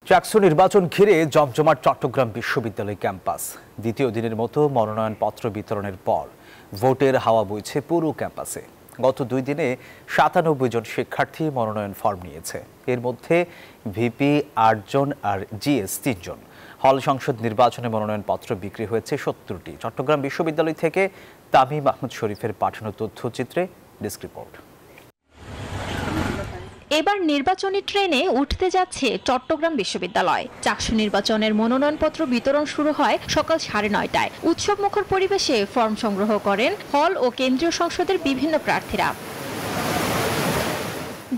চাকসু নির্বাচন ঘিরে জমজমাট চট্টগ্রাম বিশ্ববিদ্যালয় ক্যাম্পাস। দ্বিতীয় দিনের মতো মনোনয়নপত্র বিতরণের পর ভোটের হাওয়া বইছে পুরো ক্যাম্পাসে। গত 2 দিনে 97 জন শিক্ষার্থী মনোনয়ন ফর্ম নিয়েছে। এর মধ্যে ভিপি 8 জন আর জিএস 3 জন। হল সংসদ নির্বাচনে মনোনয়নপত্র বিক্রি হয়েছে 70টি। চট্টগ্রাম বিশ্ববিদ্যালয় থেকে তামিম আহমদ শরীফের পাঠানো তথ্যচিত্রে ডেস্ক রিপোর্ট। এবার নির্বাচনী ট্রেনে উঠতে যাচ্ছে চট্টগ্রাম বিশ্ববিদ্যালয়। চাকসু নির্বাচনের মনোনয়নপত্র বিতরণ শুরু হয় সকাল 9:30টায়। উৎসবমুখর পরিবেশে ফর্ম সংগ্রহ করেন হল ও কেন্দ্রীয় সংসদের বিভিন্ন প্রার্থীরা।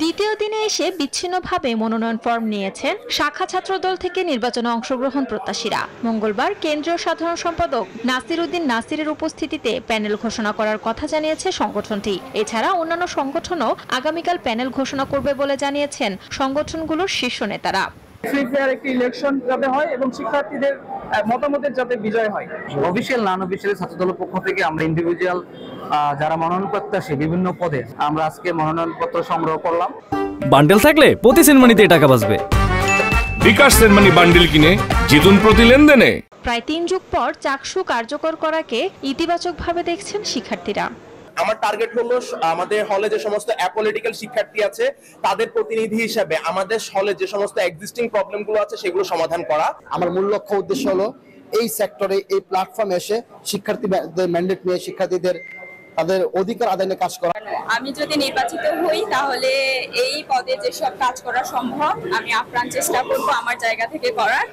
দ্বিতীয় দিনে এসে বিচ্ছিন্নভাবে মনোনয়ন ফর্ম নিয়েছেন শাখা ছাত্রদল থেকে নির্বাচনে অংশগ্রহণ প্রত্যাশীরা। মঙ্গলবার কেন্দ্রীয় সাধারণ সম্পাদক নাসির উদ্দিন নাসিরের উপস্থিতিতে প্যানেল ঘোষণা করার কথা জানিয়েছে সংগঠনটি। এছাড়া অন্যান্য সংগঠনও আগামীকাল প্যানেল ঘোষণা করবে বলে জানিয়েছেন সংগঠনগুলোর শীর্ষ নেতারা। ফ্রি ফেয়ার একটি ইলেকশন যাতে হয় এবং শিক্ষার্থীদের মতামতের যাতে বিজয় হয়। অফিসিয়াল নন অফিসিয়াল ছাত্রদলের পক্ষ থেকে আমরা ইন্ডিভিজুয়াল যারা মনোনয়ন প্রত্যাশী বিভিন্ন পদে আমরা আজকে মনোনয়নপত্র সংগ্রহ করলাম। বান্ডেল থাকলে প্রতি সেনমানিতে টাকা বাঁচবে। বিকাশ সেনমানি বান্ডেল কিনে জিতুন প্রতি লেনদেনে। প্রায় 3 যুগ পর চাকসু কার্যকর করাকে ইতিবাচকভাবে দেখছেন শিক্ষার্থীরা। আমার টার্গেট হলো আমাদের হলে যে সমস্ত অ্যাপলিটিক্যাল শিক্ষার্থী আছে তাদের প্রতিনিধি হিসেবে আমাদের হলে যে সমস্ত এক্সিস্টিং প্রবলেমগুলো আছে সেগুলো সমাধান করা। আমার মূল লক্ষ্য উদ্দেশ্য হলো এই সেক্টরে এই প্ল্যাটফর্মে এসে শিক্ষার্থীদের ম্যান্ডেট নিয়ে শিক্ষার্থীদের তাদের অধিকার আদায় নিয়ে কাজ করা। আমি যদি নির্বাচিত হই তাহলে এই পদে যেসব কাজ করা সম্ভব আমি আপ্রাণ চেষ্টা করব আমার জায়গা থেকে করার।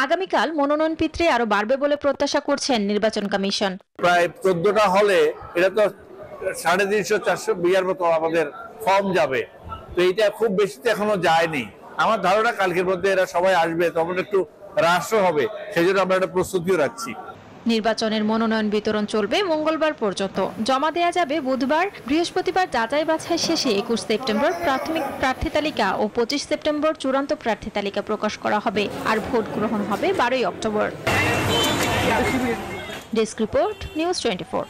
আগামীকাল মনোনয়ন পিত্রে আরো বাড়বে বলে প্রত্যাশা করছেন নির্বাচন কমিশন। প্রায় 14টা হলে এটা তো 350-400 বিয়ার মতো আমাদের ফর্ম যাবে, তো এইটা খুব বেশি তো এখনো যায়নি। আমার ধারণা কালকের মধ্যে এরা সবাই আসবে, তখন একটু হ্রাসও হবে, সেই জন্য আমরা একটা প্রস্তুতিও রাখছি। নির্বাচনের মনোনয়ন বিতরণ চলবে মঙ্গলবার পর্যন্ত। জমা দেয়া যাবে বুধবার। বৃহস্পতিবার যাচাই বাছাই শেষে 21 সেপ্টেম্বর প্রাথমিক প্রার্থী তালিকা ও 25 সেপ্টেম্বর চূড়ান্ত প্রার্থী তালিকা প্রকাশ করা হবে। আর ভোট গ্রহণ হবে 12 অক্টোবর। Desk report, news 24।